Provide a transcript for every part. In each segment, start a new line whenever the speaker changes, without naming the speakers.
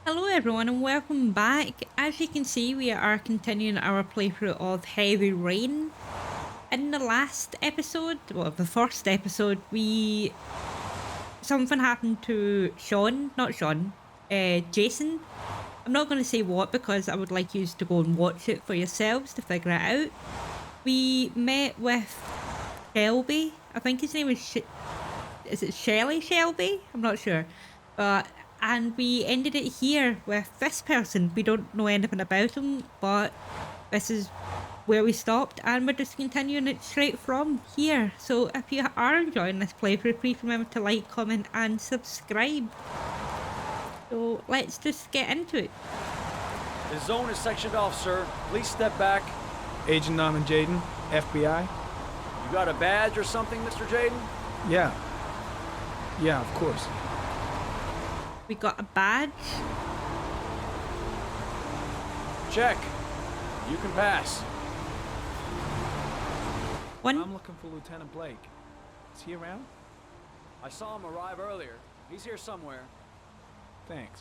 Hello everyone and welcome back. As you can see, we are continuing our playthrough of Heavy Rain. In the last episode, well the first episode, something happened to Jason. I'm not going to say what because I would like you to go and watch it for yourselves to figure it out. We met with Shelby. I think his name is is it Shelby? I'm not sure. And we ended it here with this person. We don't know anything about him, but this is where we stopped, and we're just continuing it straight from here. So if you are enjoying this playthrough, please remember to like, comment, and subscribe. So let's just get into it.
The zone is sectioned off, sir. Please step back.
Agent Norman Jaden, FBI.
You got a badge or something, Mr. Jaden?
Yeah. Yeah, of course.
We got a badge.
Check. You can pass.
I'm looking for Lieutenant Blake. Is he around?
I saw him arrive earlier. He's here somewhere.
Thanks.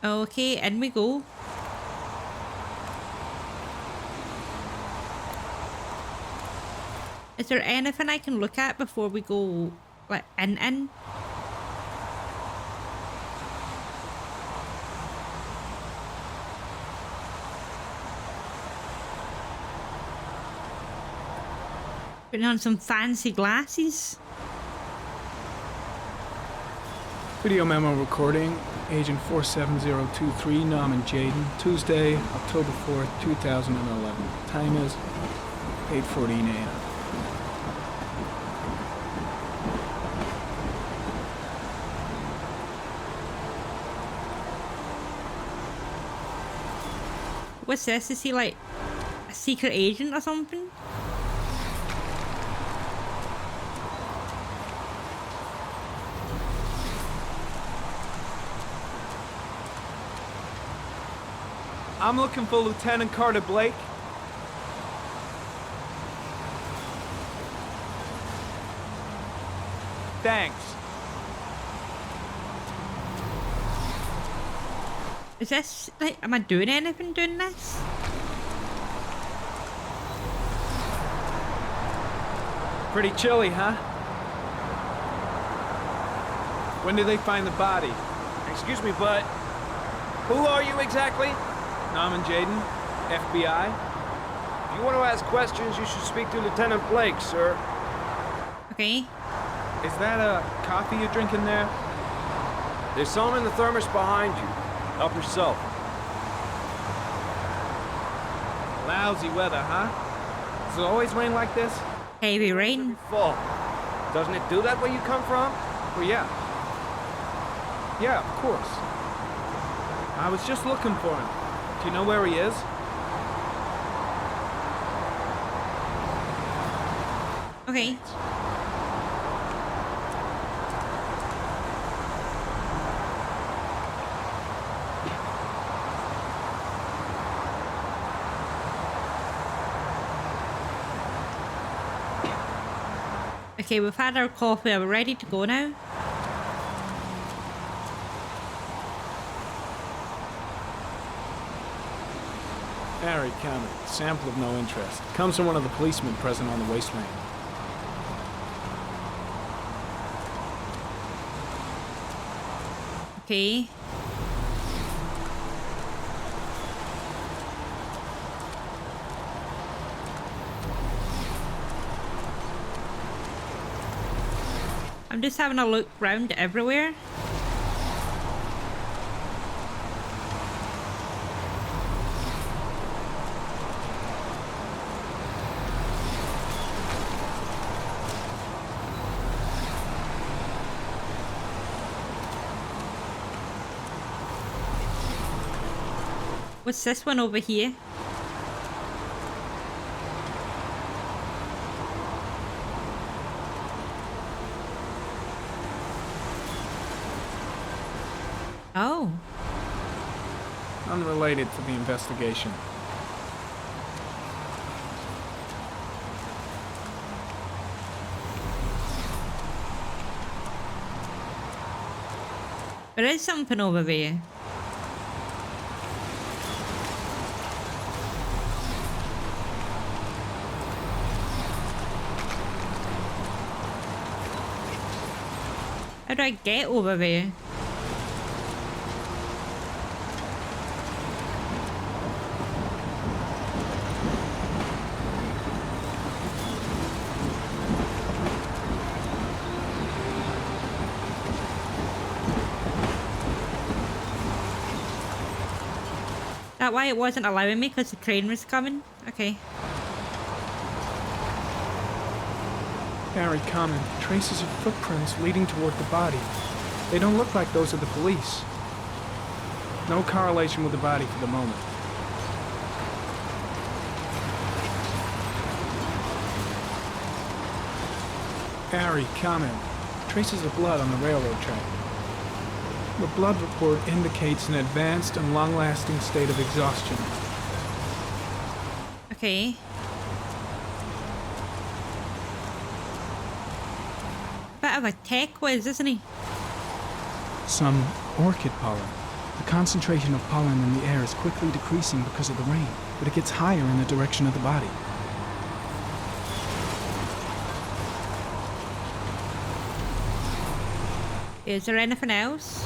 Okay, in we go. Is there anything I can look at before we go, like, in? Putting on some fancy glasses.
Video memo recording, Agent 47023, Norman Jaden, Tuesday, October 4th, 2011. Time is 8:14 a.m.
What's this? Is he like a secret agent or something?
I'm looking for Lieutenant Carter Blake. Thanks.
Is this like, am I doing anything doing this?
Pretty chilly, huh? When did they find the body?
Excuse me, but who are you exactly?
Norman Jaden, FBI.
If you want to ask questions, you should speak to Lieutenant Blake, sir.
Okay.
Is that a coffee you're drinking there?
There's some in the thermos behind you. Help yourself.
Lousy weather, huh? Does it always rain like this?
Heavy rain.
Fall. Doesn't it do that where you come from?
Well, yeah. Yeah, of course. I was just looking for him. Do you know where he is?
Okay. Okay, we've had our coffee. Are we ready to go now?
Harry counted. Sample of no interest. Comes from one of the policemen present on the wasteland.
Okay. I'm just having a look round everywhere. What's this one over here? Oh.
Unrelated to the investigation.
There is something over there. How do I get over there? That why it wasn't allowing me because the train was coming? Okay.
Very common. Traces of footprints leading toward the body. They don't look like those of the police. No correlation with the body for the moment. Very common. Traces of blood on the railroad track. The blood report indicates an advanced and long-lasting state of exhaustion.
Okay. Bit of a tech whiz, isn't he?
Some orchid pollen. The concentration of pollen in the air is quickly decreasing because of the rain, but it gets higher in the direction of the body.
Is there anything else?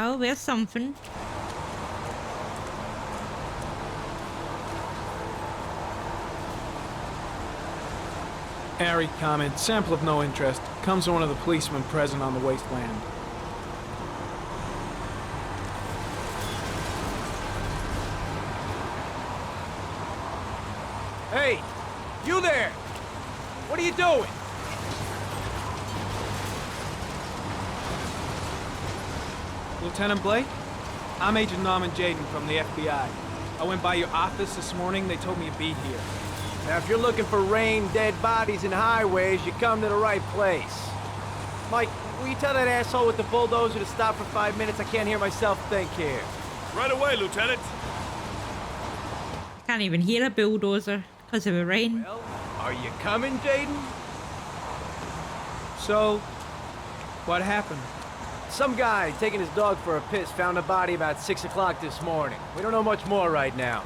Oh, there's something.
Airy comment, sample of no interest. Comes from one of the policemen present on the wasteland.
Hey, you there! What are you doing?
Lieutenant Blake? I'm Agent Norman Jaden from the FBI. I went by your office this morning. They told me you'd be here.
Now, if you're looking for rain, dead bodies, and highways, you come to the right place. Mike, will you tell that asshole with the bulldozer to stop for 5 minutes? I can't hear myself think here.
Right away, Lieutenant.
I can't even hear a bulldozer because of the rain.
Well, are you coming, Jaden?
So, what happened?
Some guy taking his dog for a piss found a body about 6 o'clock this morning. We don't know much more right now.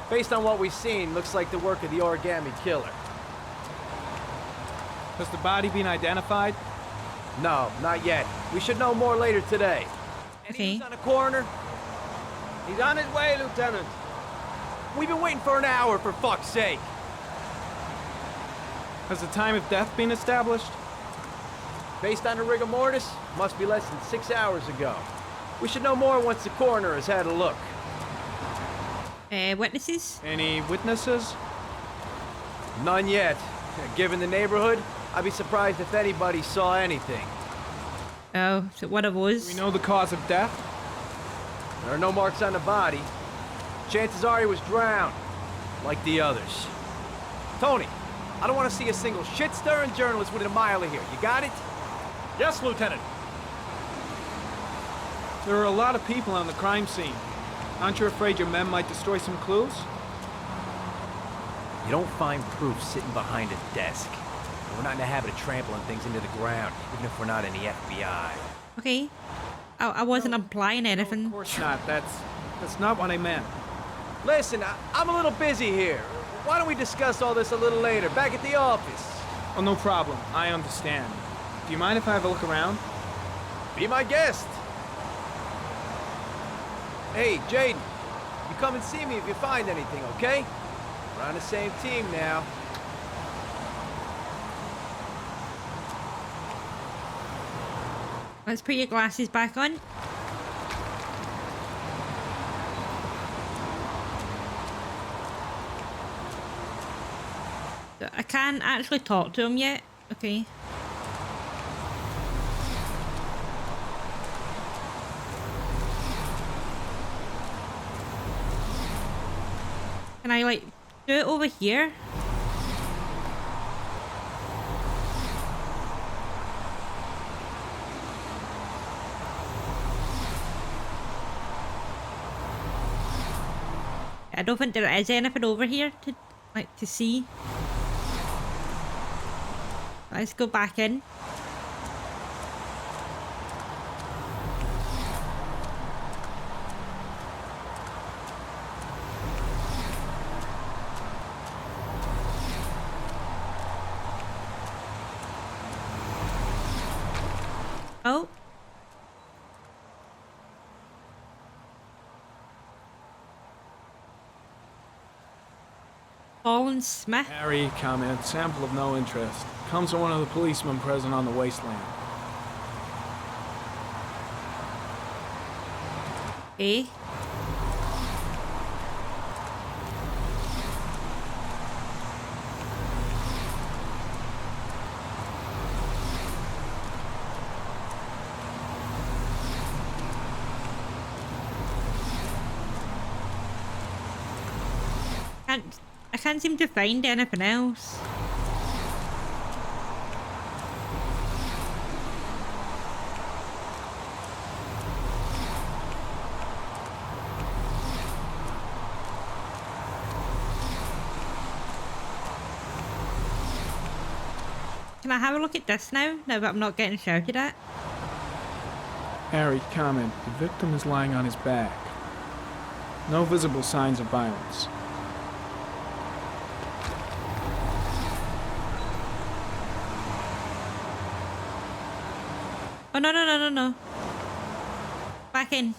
Based on what we've seen, looks like the work of the origami killer.
Has the body been identified?
No, not yet. We should know more later today.
Okay.
Any news on the coroner?
He's on his way, Lieutenant.
We've been waiting for an hour, for fuck's sake.
Has the time of death been established?
Based on the rigor mortis, must be less than 6 hours ago. We should know more once the coroner has had a look.
Witnesses?
Any witnesses?
None yet. Given the neighborhood, I'd be surprised if anybody saw anything.
Oh, so one of those.
Do we know the cause of death?
There are no marks on the body. Chances are he was drowned, like the others. Tony, I don't want to see a single shit-stirring journalist within a mile of here. You got it?
Yes, Lieutenant.
There are a lot of people on the crime scene. Aren't you afraid your men might destroy some clues?
You don't find proof sitting behind a desk. We're not in the habit of trampling things into the ground, even if we're not in the FBI.
Okay. I wasn't implying anything.
Of course not. That's not what I meant.
Listen, I'm a little busy here. Why don't we discuss all this a little later, back at the office?
Oh, no problem. I understand. Do you mind if I have a look around?
Be my guest. Hey, Jaden, you come and see me if you find anything, okay? We're on the same team now.
Let's put your glasses back on. I can't actually talk to him yet. Okay. Can I, like, do it over here? I don't think there is anything over here to see. Let's go back in. Oh. Colin Smith.
Harry, comment, sample of no interest. Comes from one of the policemen present on the wasteland.
Eh? I can't seem to find anything else. Can I have a look at this now that I'm not getting shouted at?
Harry, comment, the victim is lying on his back. No visible signs of violence.
Oh, no. Back in.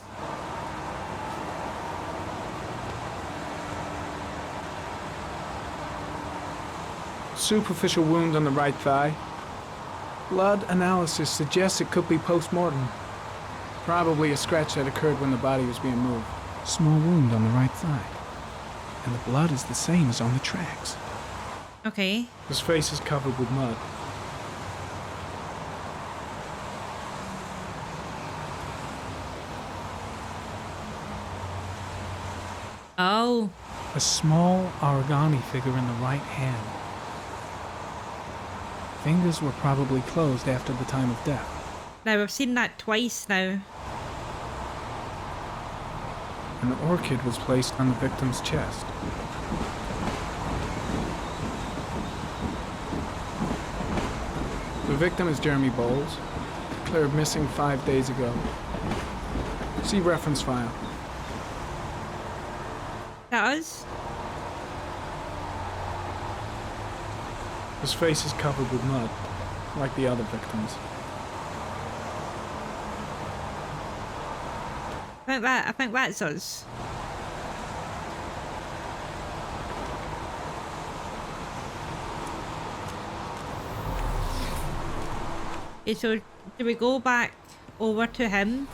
Superficial wound on the right thigh. Blood analysis suggests it could be post-mortem. Probably a scratch that occurred when the body was being moved. Small wound on the right thigh. And the blood is the same as on the tracks.
Okay.
His face is covered with mud.
Oh.
A small origami figure in the right hand. Fingers were probably closed after the time of death.
Now, I've seen that twice now.
An orchid was placed on the victim's chest. The victim is Jeremy Bowles, declared missing 5 days ago. See reference file.
Does?
His face is covered with mud, like the other victims.
I think that's us. Okay, so do we go back over to him?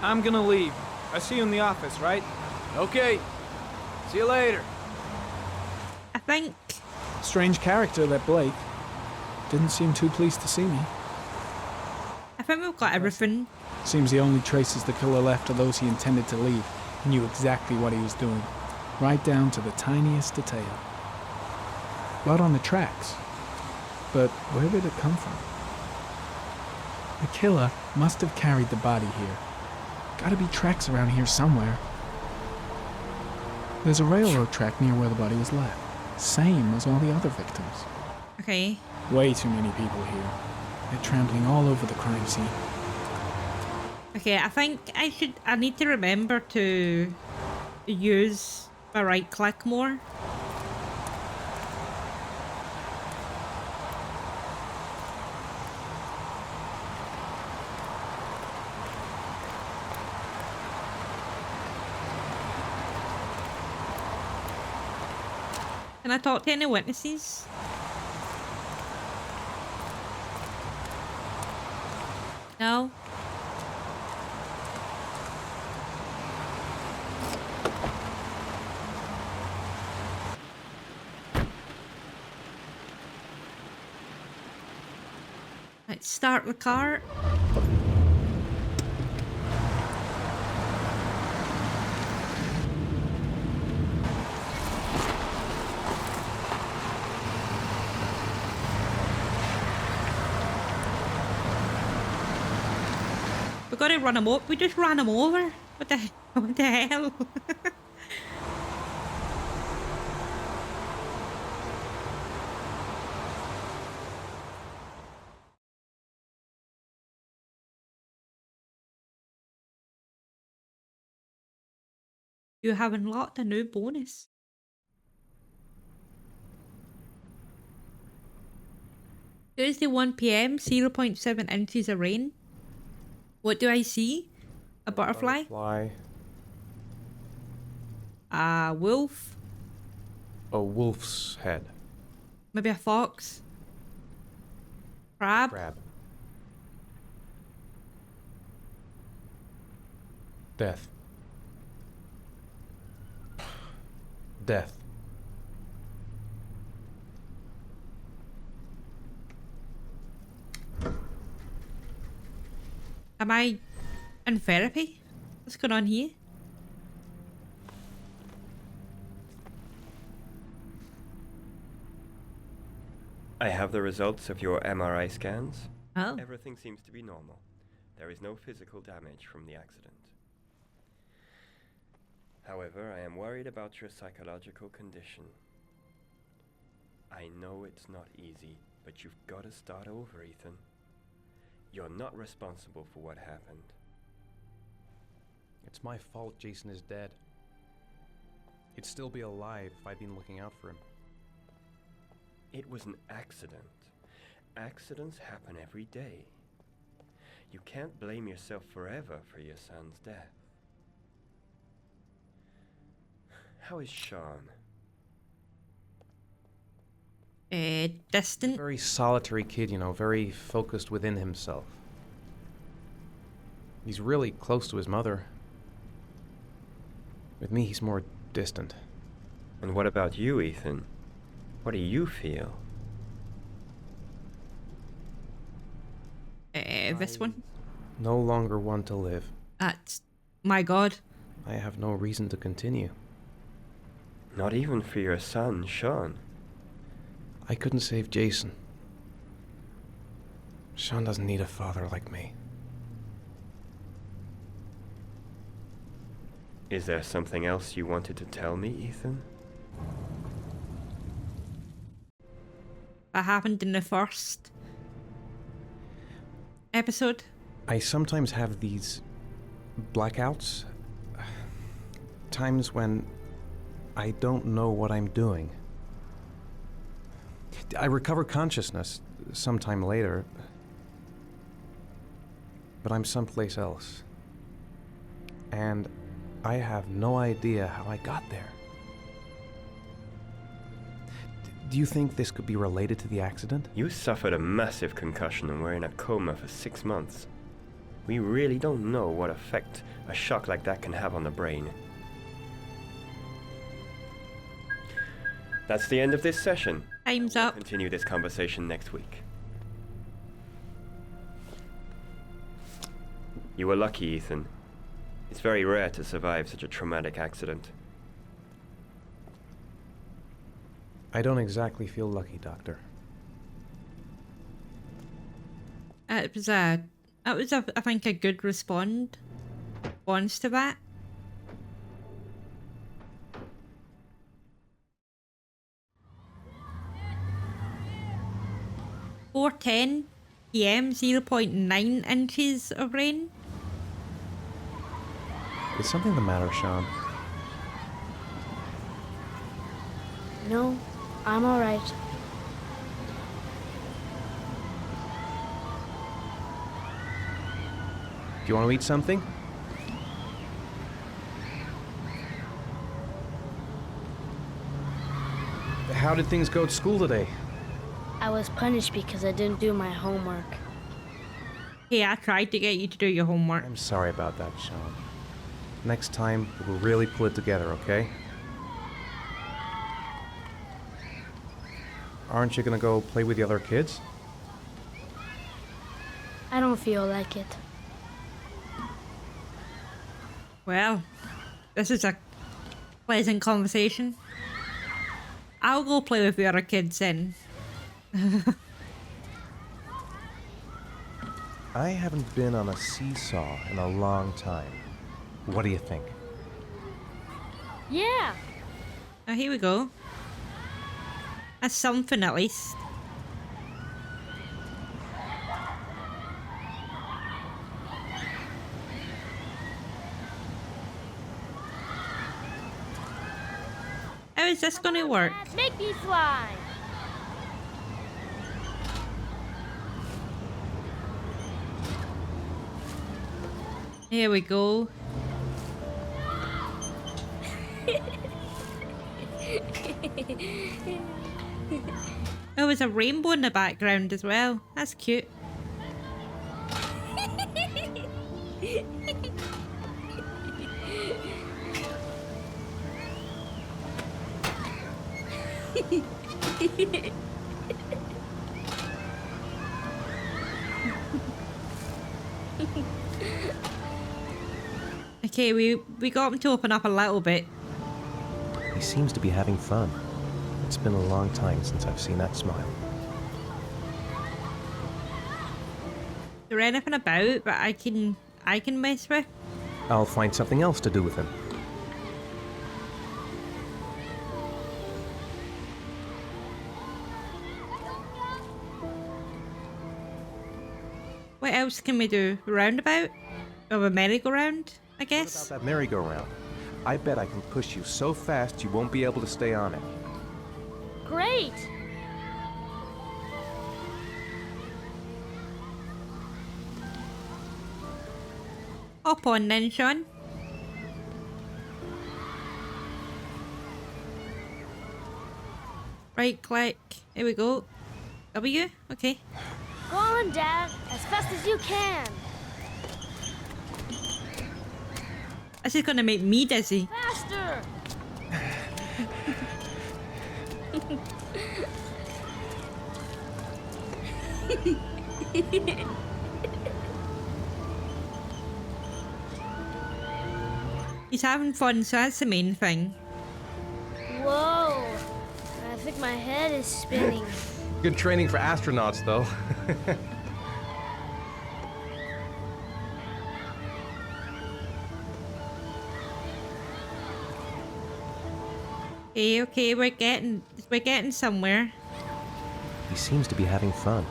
I'm gonna leave. I see you in the office, right?
Okay. See you later.
I think...
Strange character, that Blake. Didn't seem too pleased to see me.
I think we've got everything.
Seems the only traces the killer left are those he intended to leave. He knew exactly what he was doing, right down to the tiniest detail. Blood on the tracks. But where did it come from? The killer must have carried the body here. Gotta be tracks around here somewhere. There's a railroad track near where the body was left. Same as all the other victims.
Okay.
Way too many people here. They're trampling all over the crime scene.
Okay, I think I need to remember to use my right click more. Can I talk to any witnesses? No? Let's start the car. got to run him over. We just ran him over. What the, what the hell? You have unlocked a new bonus. Tuesday 1 p.m, 0.7 inches of rain. What do I see? A butterfly? A wolf?
A wolf's head.
Maybe a fox? Crab?
Crab. Death. Death.
Am I in therapy? What's going on here?
I have the results of your MRI scans.
Oh.
Everything seems to be normal. There is no physical damage from the accident. However, I am worried about your psychological condition. I know it's not easy, but you've got to start over, Ethan. You're not responsible for what happened.
It's my fault Jason is dead. He'd still be alive if I'd been looking out for him.
It was an accident. Accidents happen every day. You can't blame yourself forever for your son's death. How is Shaun?
Distant.
Very solitary kid, you know, very focused within himself. He's really close to his mother. With me, he's more distant.
And what about you, Ethan? What do you feel?
This one?
No longer want to live.
That's... my god.
I have no reason to continue.
Not even for your son, Shaun.
I couldn't save Jason. Shaun doesn't need a father like me.
Is there something else you wanted to tell me, Ethan?
That happened in the first episode.
I sometimes have these blackouts. Times when I don't know what I'm doing. I recover consciousness sometime later, but I'm someplace else. And I have no idea how I got there. Do you think this could be related to the accident?
You suffered a massive concussion and were in a coma for 6 months. We really don't know what effect a shock like that can have on the brain. That's the end of this session.
Time's
We'll
up.
continue this conversation next week. You were lucky, Ethan. It's very rare to survive such a traumatic accident.
I don't exactly feel lucky, Doctor.
It was a... I think, a good response to that. (4:10 p.m, 0.9 inches of rain.
Is something the matter, Shaun?
No, I'm alright.
Do you want to eat something? How did things go at school today?
I was punished because I didn't do my homework.
Hey, I tried to get you to do your homework.
I'm sorry about that, Shaun. Next time, we'll really pull it together, okay? Aren't you gonna go play with the other kids?
I don't feel like it.
Well, this is a pleasant conversation. I'll go play with the other kids then.
I haven't been on a seesaw in a long time. What do you think?
Yeah.
Oh, here we go. That's something at least. How is this gonna work?
Make me fly.
Here we go. Oh, there's a rainbow in the background as well. That's cute. Okay, we got him to open up a little bit.
He seems to be having fun. It's been a long time since I've seen that smile.
There anything about that I can mess with?
I'll find something else to do with him.
What else can we do? Roundabout? Or a merry-go-round, I
What
guess?
about that merry-go-round? I bet I can push you so fast you won't be able to stay on it.
Great.
Hop on then, Shaun. Right click. Here we go. W? Okay.
Go on, Dad. As fast as you can.
This is gonna make me dizzy.
Faster.
He's having fun, so that's the main thing.
Whoa. I think my head is spinning.
Good training for astronauts, though.
Okay, we're getting somewhere.
He seems to be having fun.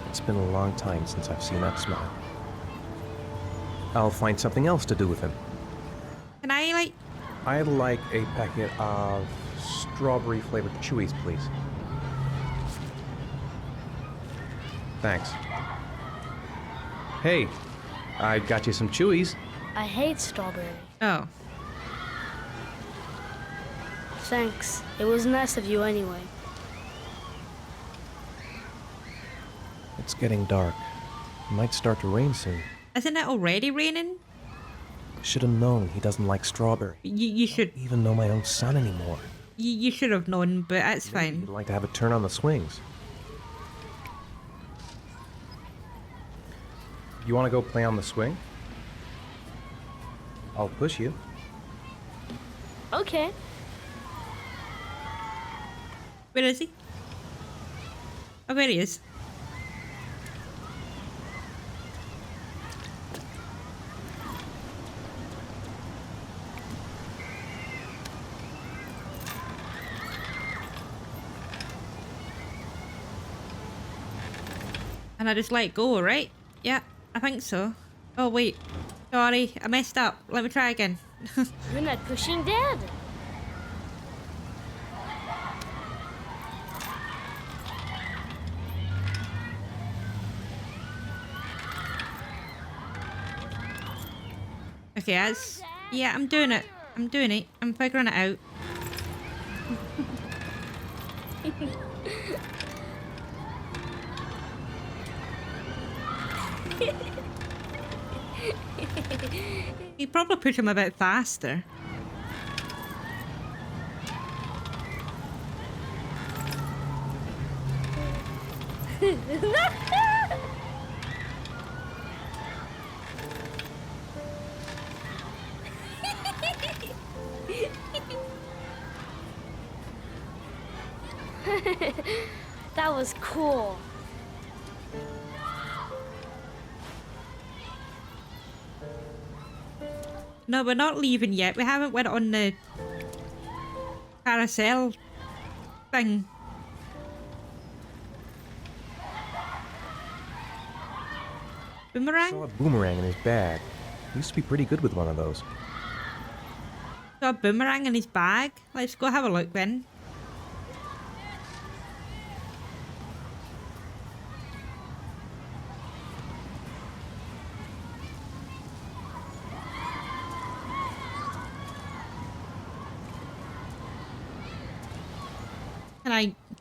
It's been a long time since I've seen that smile. I'll find something else to do with him.
Can I like?
I'd like a packet of strawberry-flavored chewies, please. Thanks. Hey, I got you some chewies.
I hate strawberry.
Oh,
Thanks. It was nice of you anyway.
It's getting dark. It might start to rain soon.
isn't it already raining?
Should have known he doesn't like strawberry.
You should
I don't even know my own son anymore.
you should have known, but that's
He'd
fine.
like to have a turn on the swings. You want to go play on the swing? I'll push you.
Okay.
Where is he? Oh, there he is. And I just let go, right? Yeah, I think so. Oh, wait. Sorry, I messed up. Let me try again.
You're not pushing Dad.
Okay, that's... Yeah, I'm doing it. I'm doing it. I'm figuring it out. You'd probably push him a bit faster.
That was cool.
No, we're not leaving yet. We haven't went on the carousel thing. Boomerang?
Saw a boomerang in his bag. He used to be pretty good with one of those.
Got a boomerang in his bag. Let's go have a look then.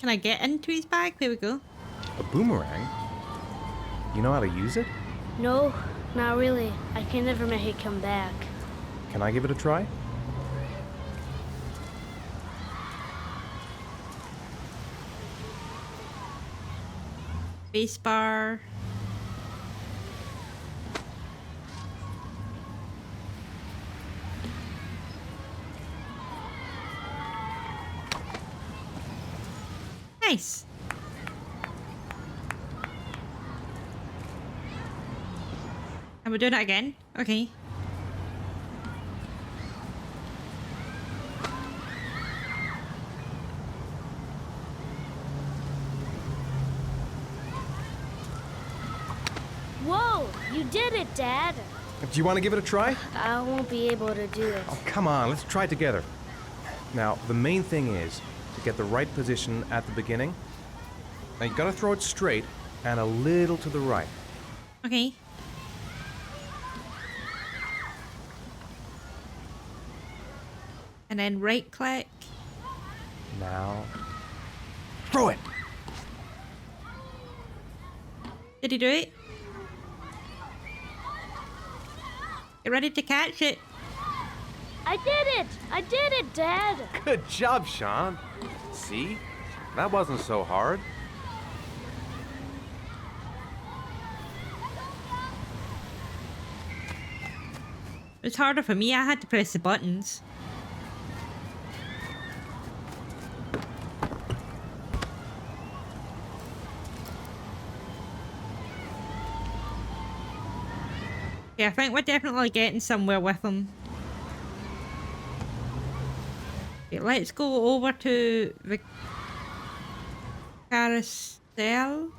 Can I get into his bag? There we go.
A boomerang? You know how to use it?
No, not really. I can never make it come back.
Can I give it a try?
Spacebar. Nice. And we're doing it again? Okay.
Whoa! You did it, Dad!
Do you want to give it a try?
I won't be able to do it.
Oh, come on, let's try it together. Now, the main thing is to get the right position at the beginning. Now, you gotta throw it straight and a little to the right.
Okay. And then right click.
Now, throw it!
Did he do it? Get ready to catch it.
I did it! I did it, Dad!
Good job, Shaun. See? That wasn't so hard.
It was harder for me. I had to press the buttons. Yeah, I think we're definitely getting somewhere with them. Okay, let's go over to the carousel.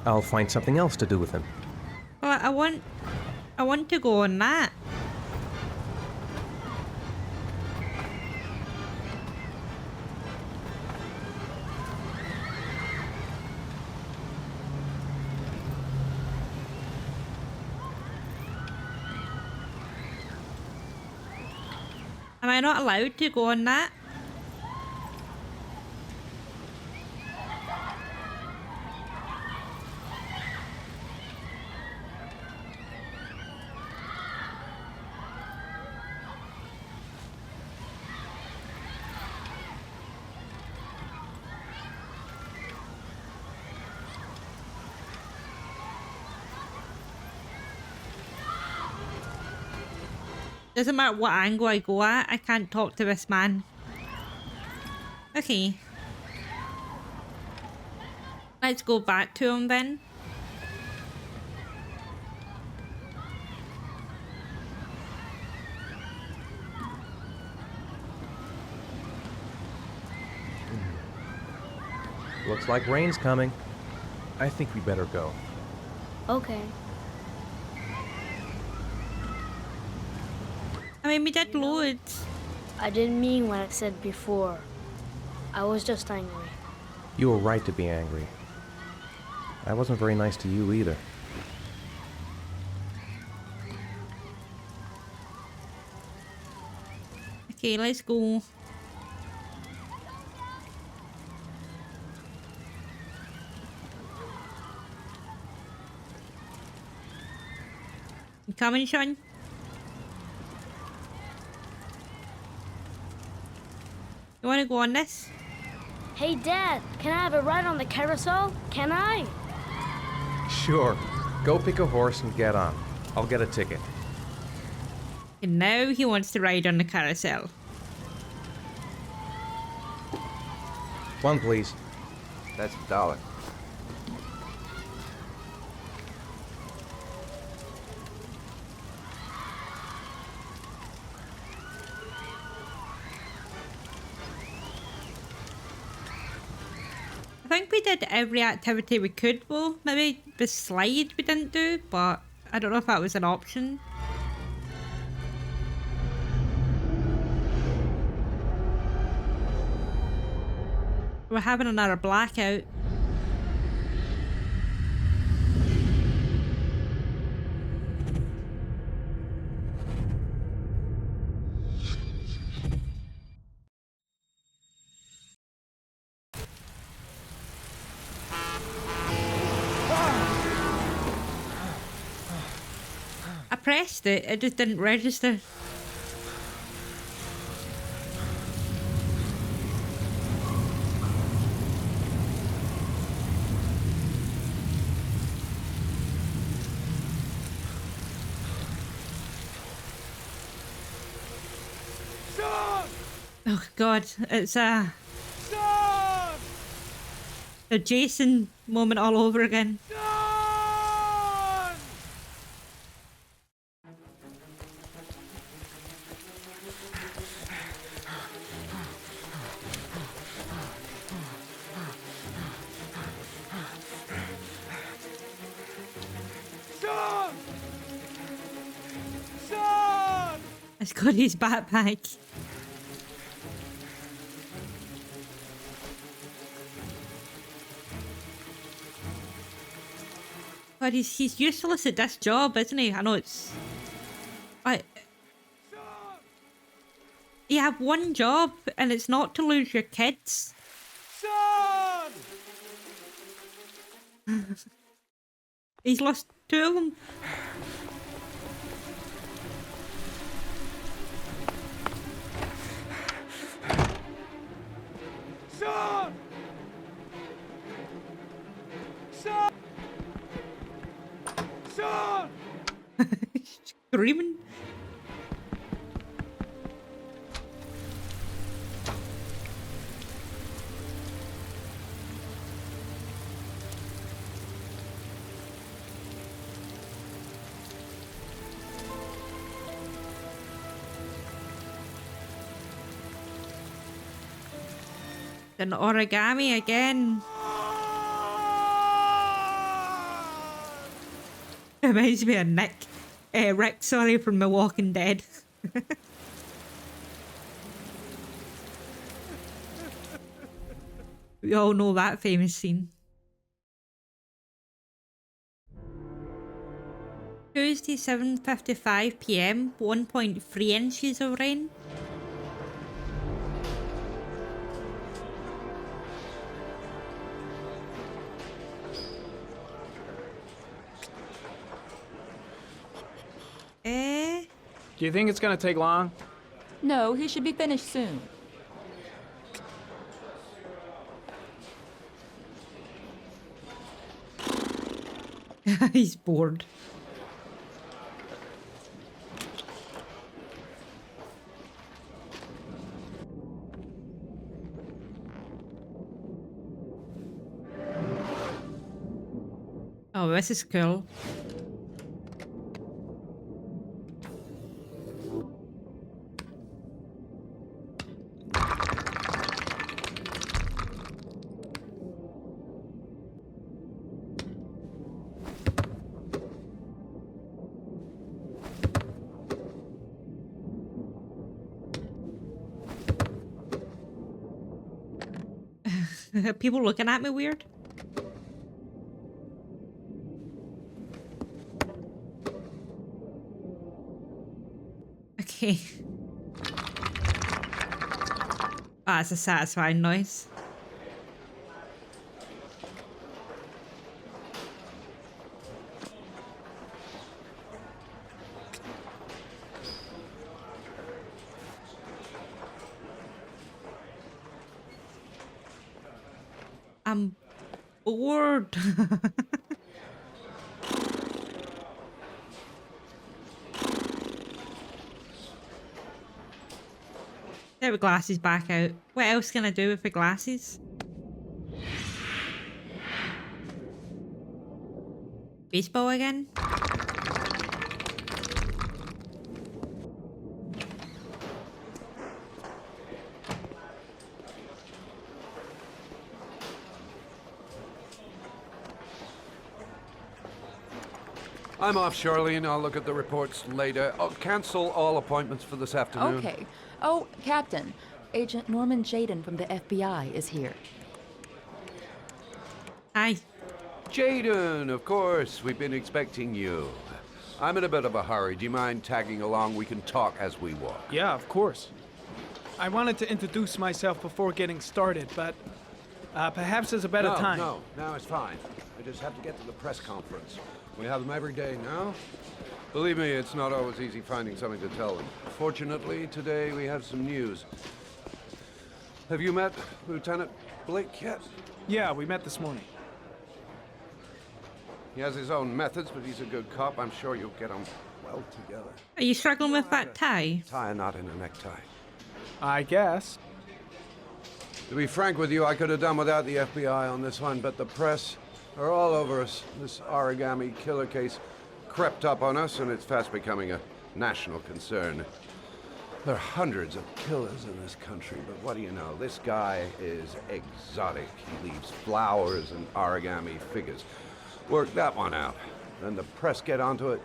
I'll find something else to do with him.
Well, I want to go on that. Am I not allowed to go on that? Doesn't matter what angle I go at, I can't talk to this man. Okay. Let's go back to him then.
Looks like rain's coming. I think we better go.
Okay.
I mean, we did loads.
I didn't mean what I said before. I was just angry.
You were right to be angry. I wasn't very nice to you either.
Okay, let's go. You coming, Shaun? You want to go on this?
Hey, Dad, can I have a ride on the carousel? Can I?
Sure. Go pick a horse and get on. I'll get a ticket.
And now he wants to ride on the carousel.
One, please.
That's $1.
I think we did every activity we could, well, maybe the slide we didn't do, but I don't know if that was an option. We're having another blackout. I pressed it, it just didn't register. Oh god, it's a Jason moment all over again. It's got his backpack. But he's useless at this job, isn't he? I know it's... You have one job, and it's not to lose your kids.
Shaun!
He's lost 2 of them.
Shaun! Shaun! Shaun!
Screaming. An origami again. Reminds me of Rick, sorry, from The Walking Dead. We all know that famous scene. Tuesday, 7:55 PM, 1.3 inches of rain.
Do you think it's gonna take long?
No, he should be finished soon.
He's bored. Oh, this is cool. People looking at me weird. Okay. Ah, it's a satisfying noise. I'm bored. Get the glasses back out. What else can I do with the glasses? Baseball again?
I'm off, Charlene. I'll look at the reports later. Oh, cancel all appointments for this afternoon.
Okay. Oh, Captain. Agent Norman Jaden from the FBI is here.
Hi.
Jaden, of course. We've been expecting you. I'm in a bit of a hurry. Do you mind tagging along? We can talk as we walk.
Yeah, of course. I wanted to introduce myself before getting started, but perhaps there's a better time.
No, it's fine. I just have to get to the press conference. We have them every day now. Believe me, it's not always easy finding something to tell them. Fortunately, today we have some news. Have you met Lieutenant Blake yet?
Yeah, we met this morning.
He has his own methods, but he's a good cop. I'm sure you'll get on well together.
Are you struggling with that tie?
Tie a knot in a necktie.
I guess.
To be frank with you, I could have done without the FBI on this one, but the press are all over us. This origami killer case crept up on us, and it's fast becoming a national concern. There are hundreds of killers in this country, but what do you know? This guy is exotic. He leaves flowers and origami figures. Work that one out. Then the press get onto it,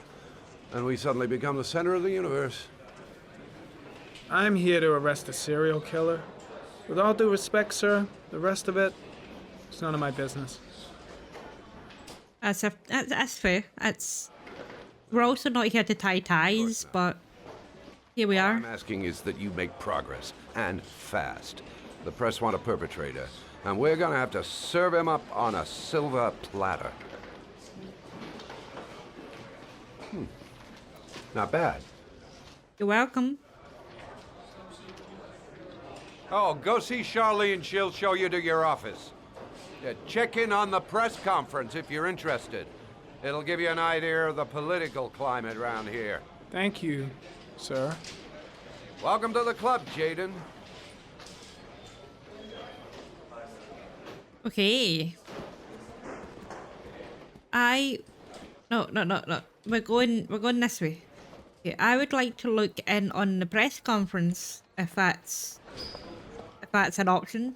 and we suddenly become the center of the universe.
I'm here to arrest a serial killer. With all due respect, sir, the rest of it, it's none of my business.
That's fair. We're also not here to tie ties, but here we
All
are.
I'm asking is that you make progress, and fast. The press want a perpetrator, and we're gonna have to serve him up on a silver platter. Not bad.
You're welcome.
Oh, go see Charlene. She'll show you to your office. Yeah, check in on the press conference if you're interested. It'll give you an idea of the political climate around here.
Thank you, sir.
Welcome to the club, Jaden.
Okay. No. We're going this way. Okay, I would like to look in on the press conference if that's an option.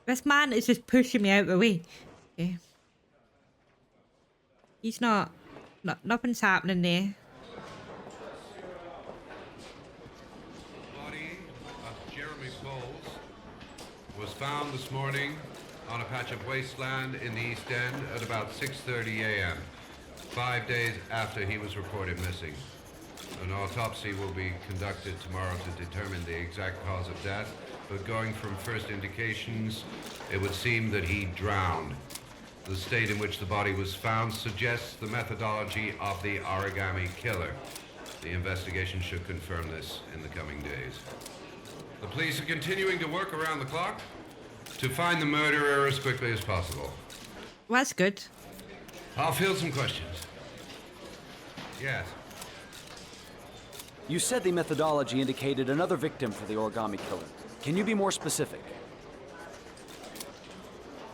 This man is just pushing me out of the way. Okay. He's nothing's happening there.
Body of Jeremy Bowles was found this morning on a patch of wasteland in the East End at about 6:30 a.m., 5 days after he was reported missing. An autopsy will be conducted tomorrow to determine the exact cause of death, but going from first indications, it would seem that he drowned. The state in which the body was found suggests the methodology of the origami killer. The investigation should confirm this in the coming days. The police are continuing to work around the clock to find the murderer as quickly as possible.
Well, that's good.
I'll field some questions. Yes.
You said the methodology indicated another victim for the origami killer. Can you be more specific?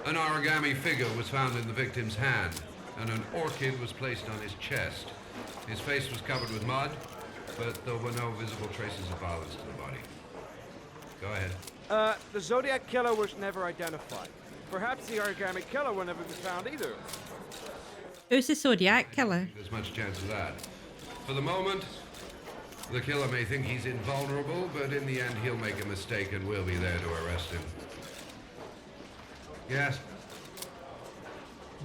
An origami figure was found in the victim's hand, and an orchid was placed on his chest. His face was covered with mud, but there were no visible traces of violence to the body. Go ahead.
The Zodiac killer was never identified. Perhaps the origami killer will never be found either.
Who's the Zodiac killer?
There's much chance of that. For the moment, the killer may think he's invulnerable, but in the end he'll make a mistake and we'll be there to arrest him. Yes?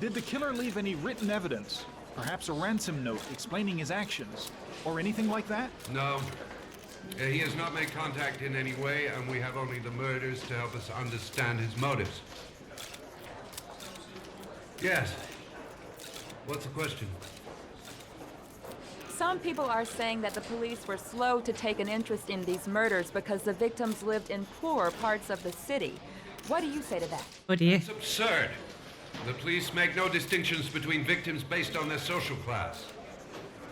Did the killer leave any written evidence? Perhaps a ransom note explaining his actions? Or anything like that?
No. He has not made contact in any way, and we have only the murders to help us understand his motives. Yes. What's the question?
Some people are saying that the police were slow to take an interest in these murders because the victims lived in poorer parts of the city. What do you say to that?
Oh dear.
It's absurd. The police make no distinctions between victims based on their social class.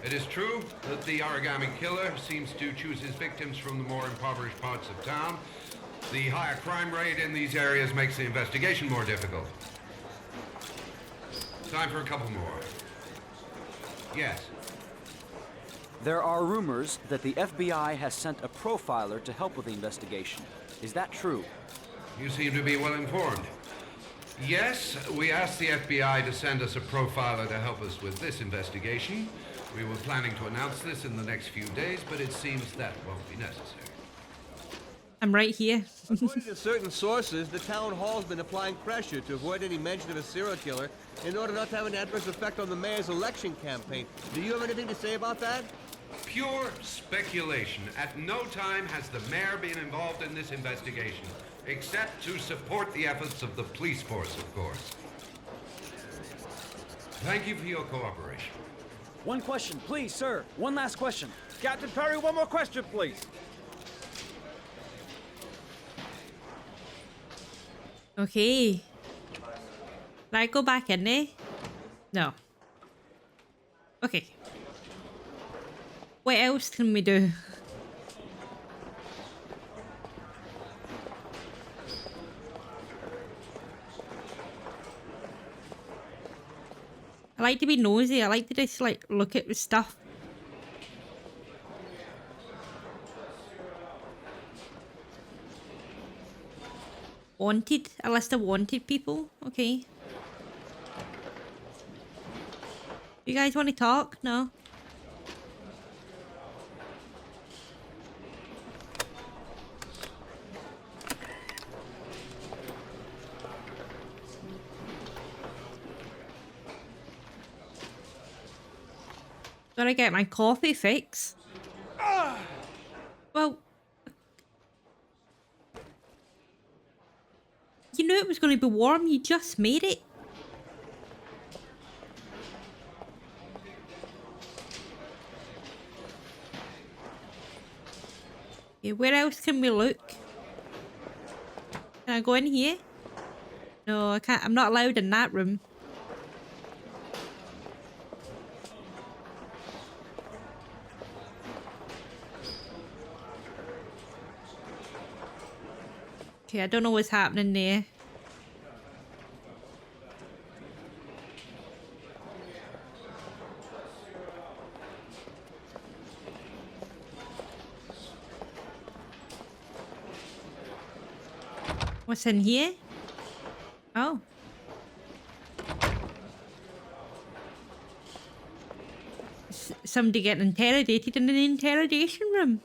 It is true that the origami killer seems to choose his victims from the more impoverished parts of town. The higher crime rate in these areas makes the investigation more difficult. Time for a couple more. Yes.
There are rumors that the FBI has sent a profiler to help with the investigation. Is that true?
You seem to be well informed. Yes, we asked the FBI to send us a profiler to help us with this investigation. We were planning to announce this in the next few days, but it seems that won't be necessary.
I'm right here.
According to certain sources, the town hall's been applying pressure to avoid any mention of a serial killer in order not to have an adverse effect on the mayor's election campaign. Do you have anything to say about that?
Pure speculation. At no time has the mayor been involved in this investigation, except to support the efforts of the police force, of course. Thank you for your cooperation.
One question, please, sir. One last question.
Captain Perry, one more question, please.
Okay. Can I go back in there? No. Okay. What else can we do? I like to be nosy. I like to just like look at the stuff. Wanted? A list of wanted people? Okay. You guys want to talk? No? Gotta get my coffee fix. Well, you knew it was going to be warm. You just made it. Okay, where else can we look? Can I go in here? No, I can't. I'm not allowed in that room. Okay, I don't know what's happening there. What's in here? Oh. Somebody getting interrogated in an interrogation room.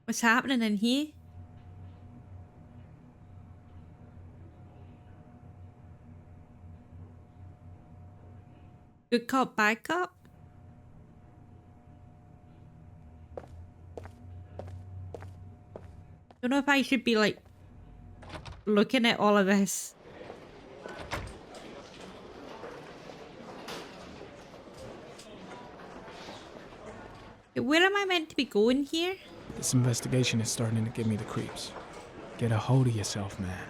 What's happening in here? Good cop, bad cop? Don't know if I should be like looking at all of this. Where am I meant to be going here?
This investigation is starting to give me the creeps. Get a hold of yourself, man.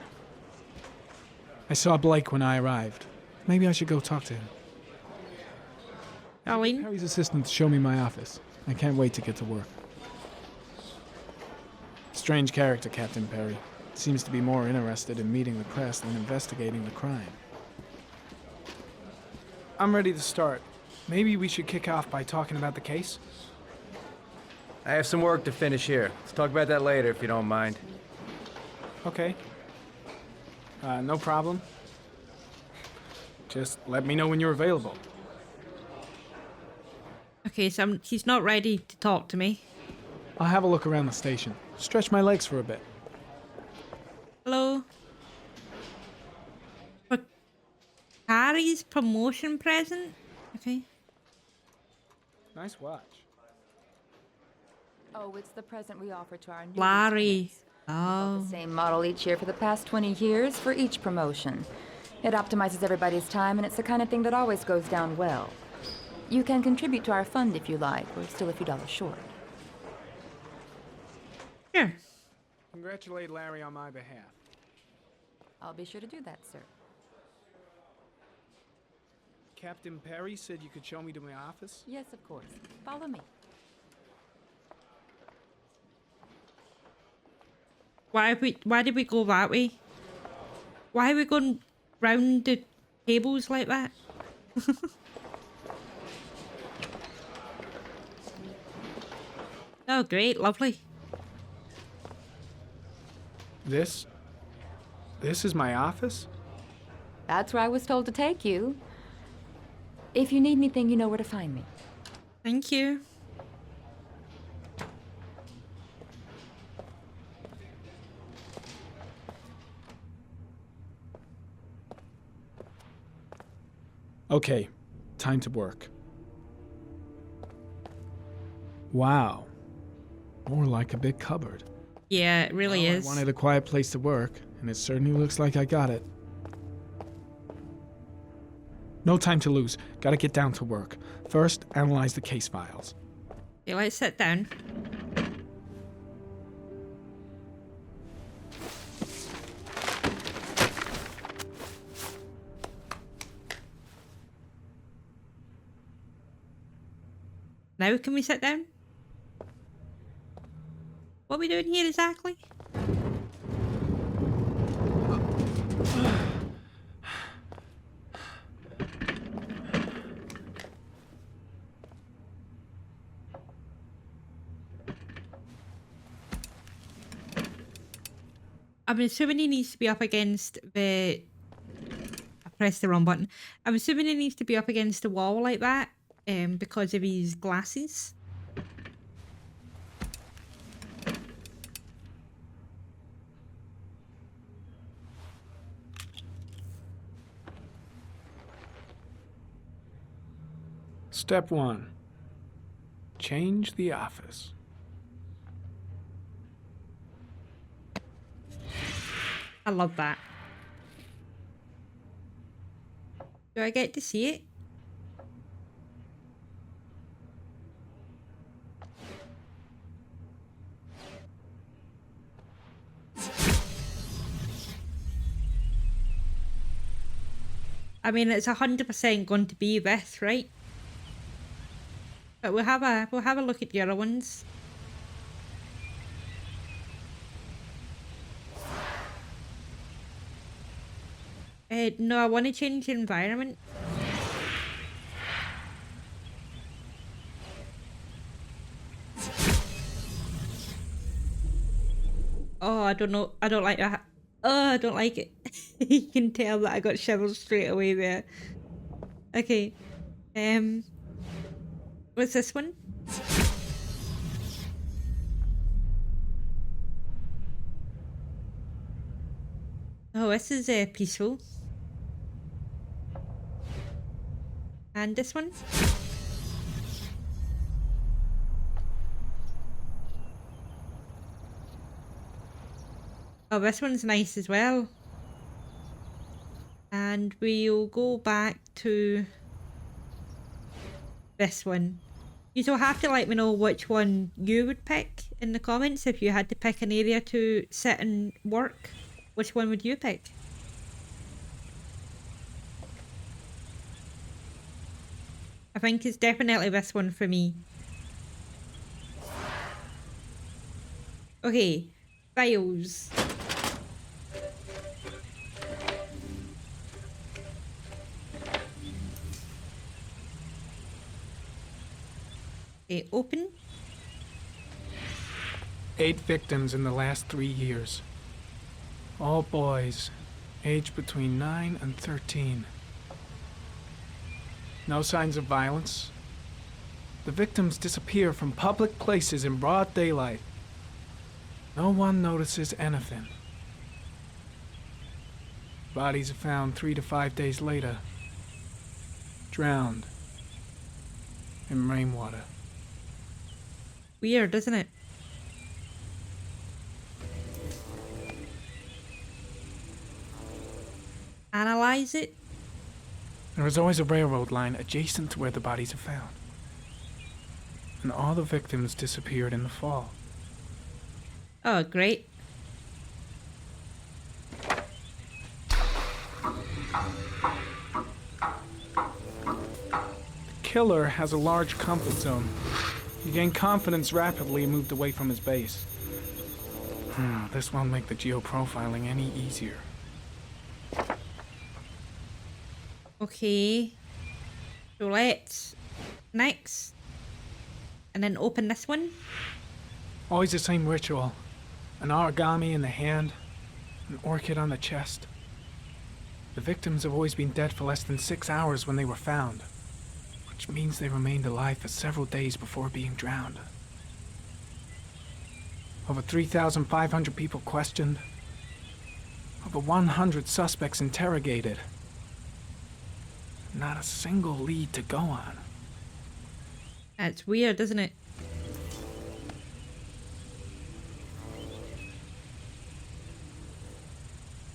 I saw Blake when I arrived. Maybe I should go talk to him.
Darlene?
Harry's assistant to show me my office. I can't wait to get to work. Strange character, Captain Perry. Seems to be more interested in meeting the press than investigating the crime. I'm ready to start. Maybe we should kick off by talking about the case?
I have some work to finish here. Let's talk about that later if you don't mind.
Okay. No problem. Just let me know when you're available.
Okay, so he's not ready to talk to me.
I'll have a look around the station. Stretch my legs for a bit.
Hello? For Harry's promotion present? Okay.
Nice watch.
Oh, it's the present we offer to our new
Larry.
lieutenants. The same model each year for the past 20 years for each promotion. It optimizes everybody's time, and it's the kind of thing that always goes down well. You can contribute to our fund if you like. We're still a few dollars short.
Sure.
Congratulate Larry on my behalf.
I'll be sure to do that, sir.
Captain Perry said you could show me to my office?
Yes, of course. Follow me.
Why did we go that way? Why are we going round the tables like that? Oh, great, lovely.
This is my office?
That's where I was told to take you. If you need anything, you know where to find me.
Thank you.
Okay, time to work. Wow. More like a big cupboard.
Yeah, it really is.
I wanted a quiet place to work, and it certainly looks like I got it. No time to lose. Gotta get down to work. First, analyze the case files.
Okay, let's sit down. Now can we sit down? What are we doing here exactly? I'm assuming he needs to be up against the... I pressed the wrong button. I'm assuming he needs to be up against the wall like that because of his glasses.
Step 1. Change the office.
I love that. Do I get to see it? I mean, it's 100% going to be this, right? But we'll have a look at the other ones. No, I want to change the environment. Oh, I don't know. I don't like that. Oh, I don't like it. You can tell that I got shivers straight away there. Okay. What's this one? Oh, this is peaceful. And this one? Oh, this one's nice as well. And we'll go back to this one. You'll have to let me know which one you would pick in the comments if you had to pick an area to sit and work. Which one would you pick? I think it's definitely this one for me. Okay, files. Okay, open.
8 victims in the last 3 years. All boys, aged between 9 and 13. No signs of violence. The victims disappear from public places in broad daylight. No one notices anything. Bodies are found 3 to 5 days later, drowned in rainwater.
Weird, isn't it? Analyze it.
There is always a railroad line adjacent to where the bodies are found. And all the victims disappeared in the fall.
Oh, great.
killer has a large comfort zone. He gained confidence rapidly and moved away from his base. This won't make the geoprofiling any easier.
Okay. So let's next. And then open this one.
Always the same ritual. An origami in the hand, an orchid on the chest. The victims have always been dead for less than 6 hours when they were found, which means they remained alive for several days before being drowned. Over 3,500 people questioned. Over 100 suspects interrogated. Not a single lead to go on.
That's weird, isn't it?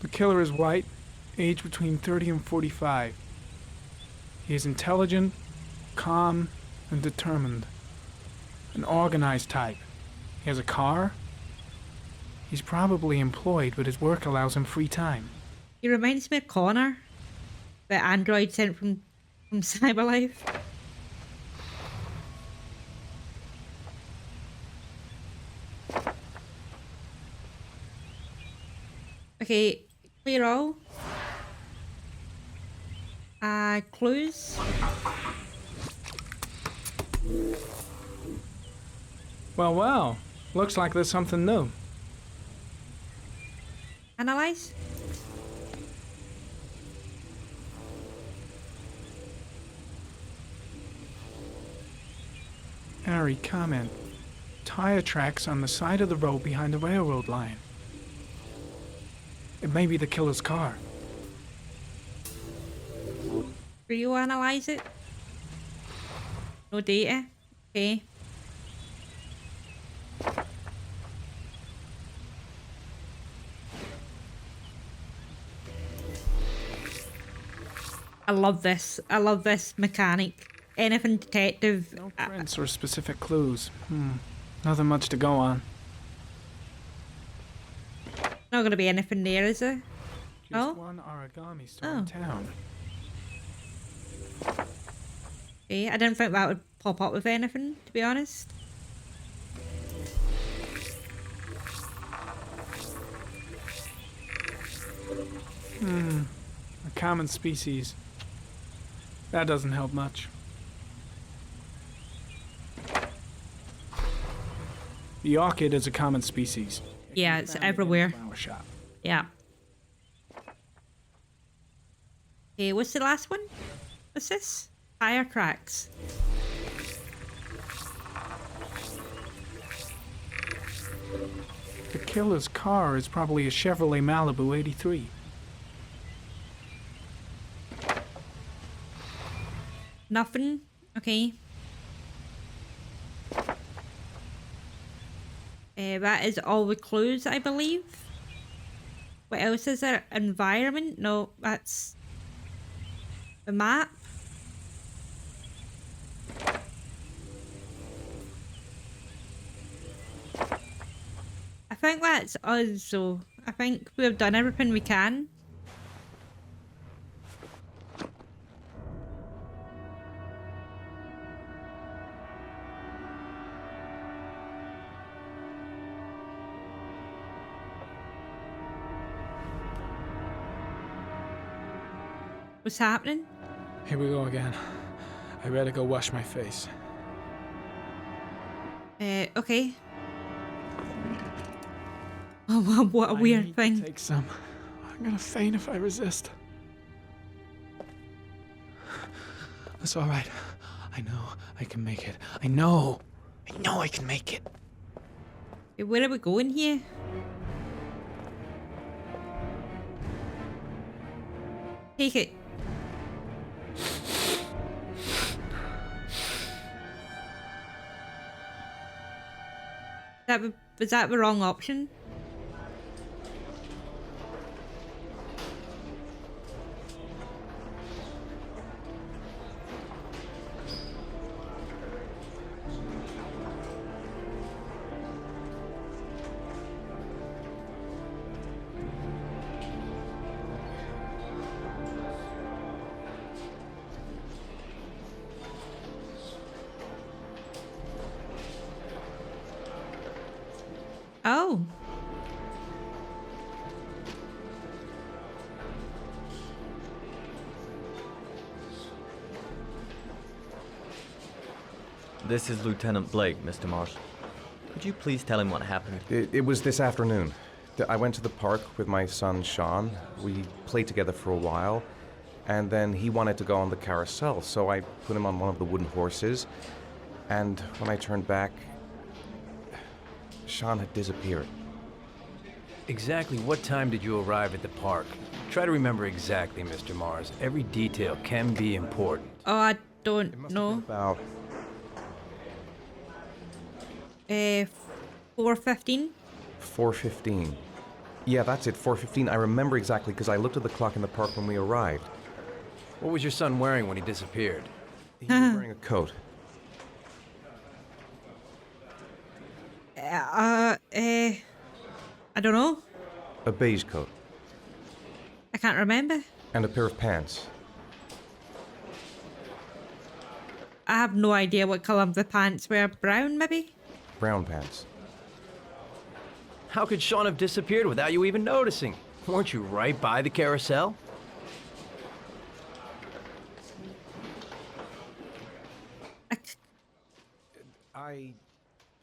The killer is white, aged between 30 and 45. He is intelligent, calm, and determined. An organized type. He has a car. He's probably employed, but his work allows him free time.
He reminds me of Connor, the android sent from Cyberlife. Okay, clear all. Clues.
Well, looks like there's something new.
Analyze.
Ari, comment. Tire tracks on the side of the road behind the railroad line. It may be the killer's car.
Will you analyze it? No data. Okay. I love this. I love this mechanic. Anything detective.
No prints or specific clues. Nothing much to go on.
Not gonna be anything there, is there?
Just one origami store in town.
Okay, I didn't think that would pop up with anything, to be honest.
A common species. That doesn't help much. The orchid is a common species.
Yeah, it's everywhere.
Flower shop.
Yeah. Okay, what's the last one? What's this? Tire tracks.
The killer's car is probably a Chevrolet Malibu 83.
Nothing. Okay. That is all the clues, I believe. What else is there? Environment? No, that's the map. I think that's us, so I think we've done everything we can. What's happening?
Here we go again. I better go wash my face.
Okay. Oh, what a weird thing.
Take some. I'm gonna faint if I resist. That's all right. I know I can make it. I know I can make it.
Okay, where are we going here? Take it. Was that the wrong option? Oh.
This is Lieutenant Blake, Mr. Marsh. Could you please tell him what happened?
It was this afternoon. I went to the park with my son, Shaun. We played together for a while, and then he wanted to go on the carousel, so I put him on one of the wooden horses, and when I turned back, Shaun had disappeared.
Exactly what time did you arrive at the park? Try to remember exactly, Mr. Mars. Every detail can be important.
Oh, I don't know.
About
4:15.
4:15. Yeah, that's it, 4:15. I remember exactly because I looked at the clock in the park when we arrived.
What was your son wearing when he disappeared?
He was wearing a coat.
I don't know.
A beige coat.
I can't remember.
And a pair of pants.
I have no idea what colour the pants were. Brown, maybe?
Brown pants.
How could Shaun have disappeared without you even noticing? Weren't you right by the carousel?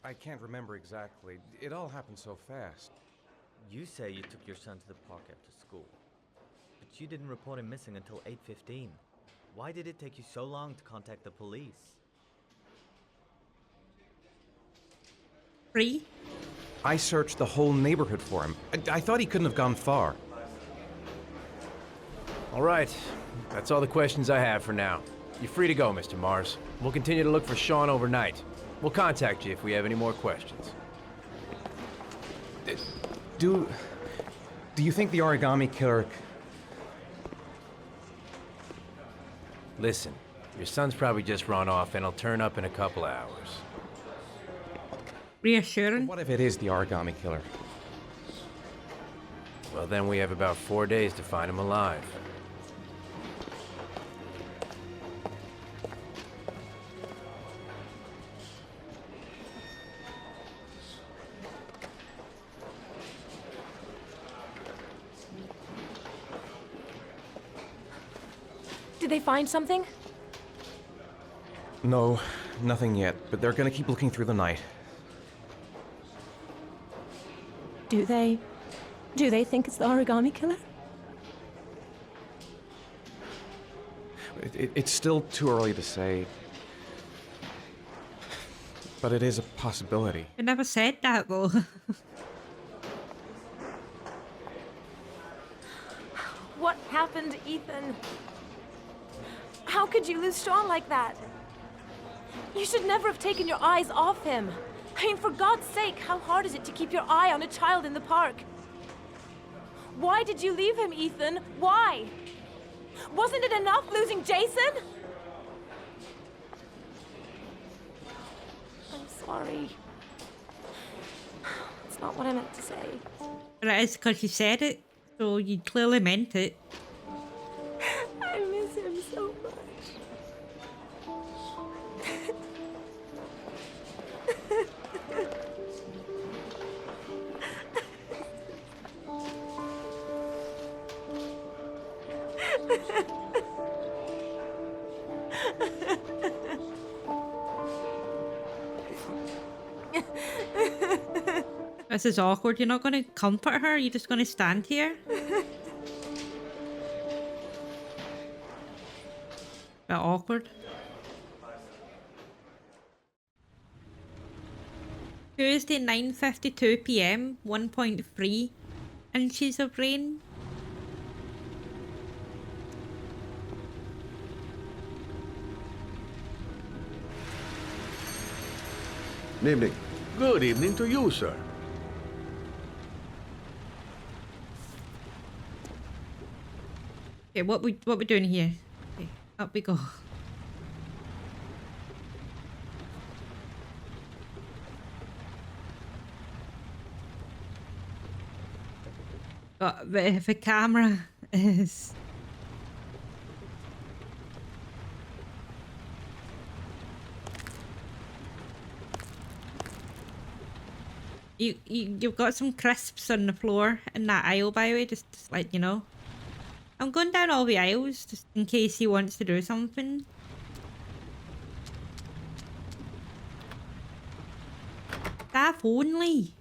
I can't remember exactly. It all happened so fast.
You say you took your son to the park after school, but you didn't report him missing until 8:15. Why did it take you so long to contact the police?
Free?
I searched the whole neighborhood for him. I thought he couldn't have gone far.
All right. That's all the questions I have for now. You're free to go, Mr. Mars. We'll continue to look for Shaun overnight. We'll contact you if we have any more questions.
Do you think the origami killer...
Listen, your son's probably just run off and he'll turn up in a couple hours.
Reassuring.
What if it is the origami killer?
Well, then we have about 4 days to find him alive.
Did they find something?
No, nothing yet, but they're gonna keep looking through the night.
Do they think it's the origami killer?
It's still too early to say, but it is a possibility.
I never said that, though.
What happened, Ethan? How could you lose Shaun like that? You should never have taken your eyes off him. I mean, for God's sake, how hard is it to keep your eye on a child in the park? Why did you leave him, Ethan? Why? Wasn't it enough losing Jason? I'm sorry. It's not what I meant to say.
But it is because you said it, so you clearly meant it.
I miss him so much.
This is awkward. You're not going to comfort her. You're just going to stand here. Bit awkward. Tuesday, 9:52 p.m. 1.3 inches of rain.
Evening. Good evening to you, sir.
Okay, what we doing here? Okay, up we go. But the camera is... You've got some crisps on the floor in that aisle, by the way, just let you know. I'm going down all the aisles just in case he wants to do something. Staff only.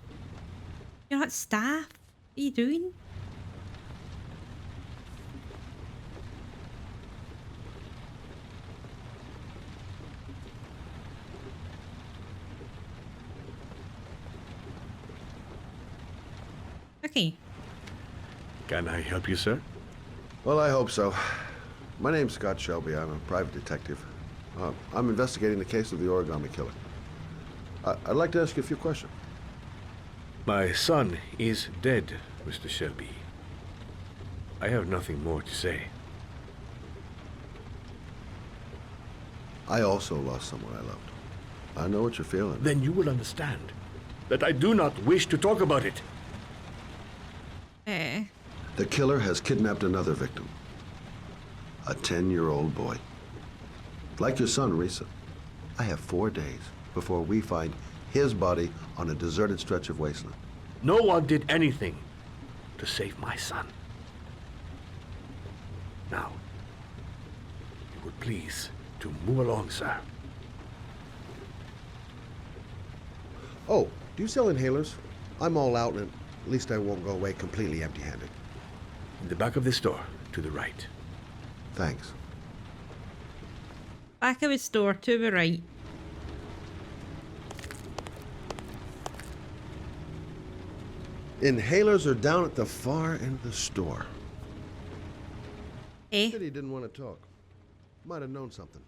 You're not staff. What are you doing? Okay.
Can I help you, sir?
Well, I hope so. My name's Scott Shelby. I'm a private detective. I'm investigating the case of the origami killer. I'd like to ask you a few questions.
My son is dead, Mr. Shelby. I have nothing more to say.
I also lost someone I loved. I know what you're feeling.
Then you will understand that I do not wish to talk about it.
The killer has kidnapped another victim. A 10-year-old boy. Like your son, Risa. I have 4 days before we find his body on a deserted stretch of wasteland.
No one did anything to save my son. Now, you would please to move along, sir.
Oh, do you sell inhalers? I'm all out, and at least I won't go away completely empty-handed.
In the back of the store, to the right.
Thanks.
Back of the store, to the right.
Inhalers are down at the far end of the store.
Eh?
Said he didn't want to talk. Might have known something.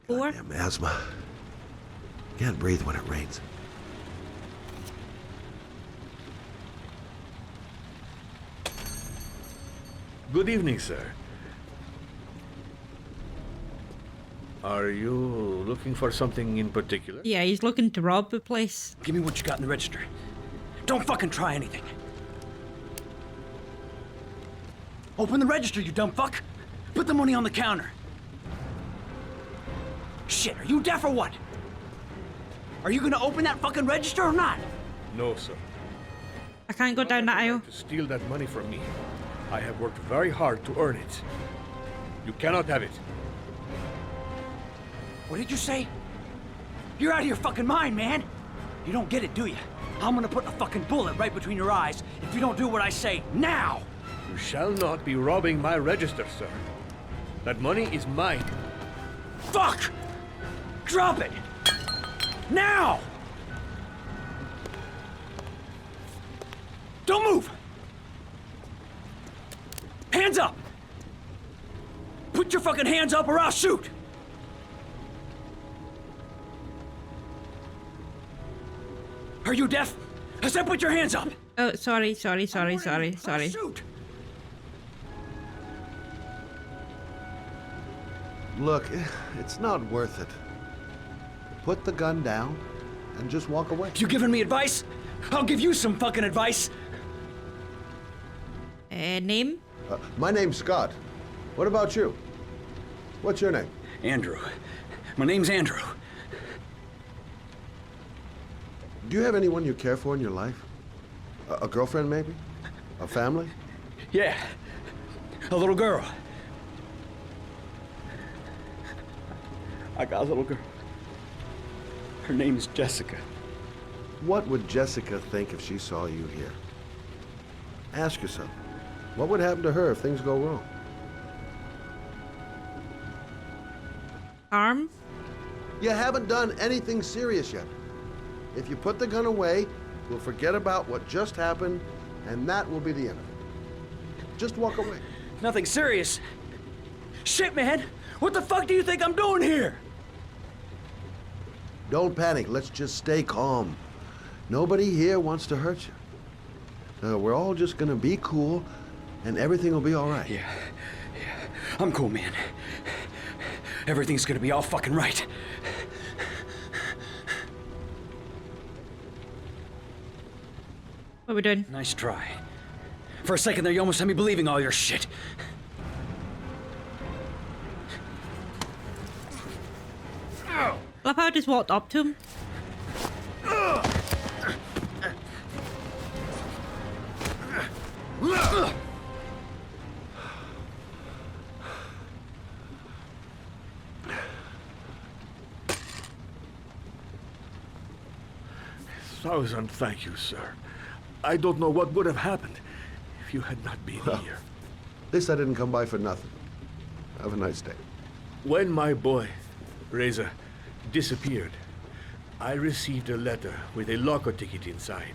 Goddamn asthma. Can't breathe when it rains.
Good evening, sir. Are you looking for something in particular?
Yeah, he's looking to rob the place.
Give me what you got in the register. Don't fucking try anything. Open the register, you dumb fuck. Put the money on the counter. Shit, are you deaf or what? Are you gonna open that fucking register or not?
No, sir.
I can't go down that aisle.
To steal that money from me. I have worked very hard to earn it. You cannot have it.
What did you say? You're out of your fucking mind, man. You don't get it, do you? I'm gonna put a fucking bullet right between your eyes if you don't do what I say now.
You shall not be robbing my register, sir. That money is mine.
Fuck! Drop it! Now! Don't move! Hands up! Put your fucking hands up or I'll shoot! Are you deaf? I said put your hands up!
Oh, sorry.
Shoot!
Look, it's not worth it. Put the gun down and just walk away.
You giving me advice? I'll give you some fucking advice.
Name?
My name's Scott. What about you? What's your name?
Andrew. My name's Andrew.
Do you have anyone you care for in your life? A girlfriend, maybe? A family?
Yeah. A little girl. I got a little girl. Her name's Jessica.
What would Jessica think if she saw you here? Ask yourself, what would happen to her if things go wrong?
Arm?
You haven't done anything serious yet. If you put the gun away, we'll forget about what just happened, and that will be the end of it. Just walk away.
Nothing serious. Shit, man! What the fuck do you think I'm doing here?
Don't panic. Let's just stay calm. Nobody here wants to hurt you. We're all just gonna be cool, and everything will be all right.
Yeah. I'm cool, man. Everything's gonna be all fucking right.
What are we doing?
Nice try. For a second there, you almost had me believing all your shit.
Love how I just walked up to him.
1,000 thank you, sir. I don't know what would have happened if you had not been here.
At least I didn't come by for nothing. Have a nice day.
When my boy, Reza, disappeared, I received a letter with a locker ticket inside.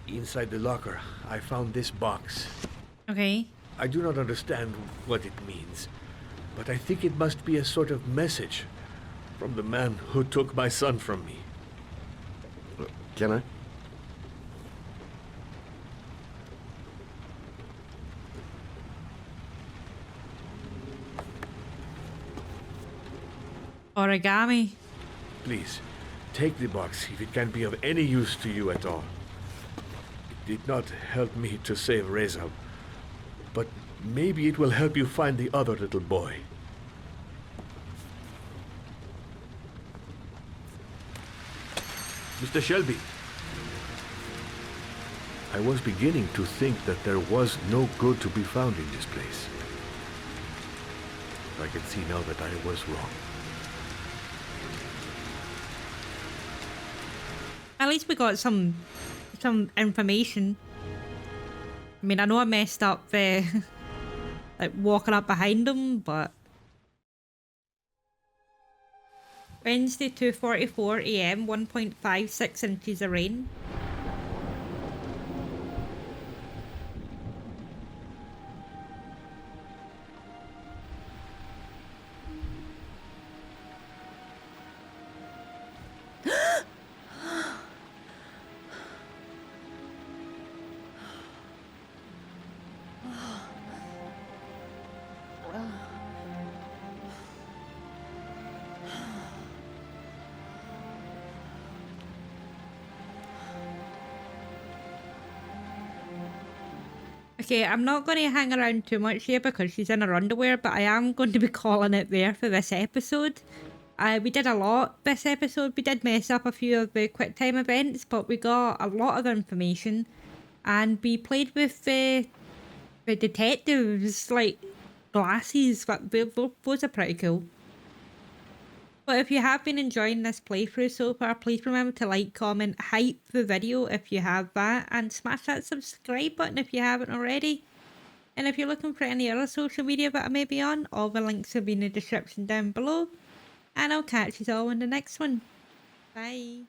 Inside the locker, I found this box.
Okay.
I do not understand what it means, but I think it must be a sort of message from the man who took my son from me.
Can I?
Origami.
Please, take the box if it can be of any use to you at all. It did not help me to save Reza, but maybe it will help you find the other little boy. Mr. Shelby, I was beginning to think that there was no good to be found in this place. I can see now that I was wrong.
At least we got some information. I mean, I know I messed up like walking up behind them, but Wednesday 2:44 a.m. 1.56 inches of rain. Okay, I'm not going to hang around too much here because she's in her underwear, but I am going to be calling it there for this episode. We did a lot this episode. We did mess up a few of the quick time events, but we got a lot of information, and we played with the detectives, like, glasses. But those are pretty cool. But if you have been enjoying this playthrough so far, please remember to like, comment, hype the video if you have that, and smash that subscribe button if you haven't already. And if you're looking for any other social media that I may be on, all the links will be in the description down below. And I'll catch you all in the next one. Bye.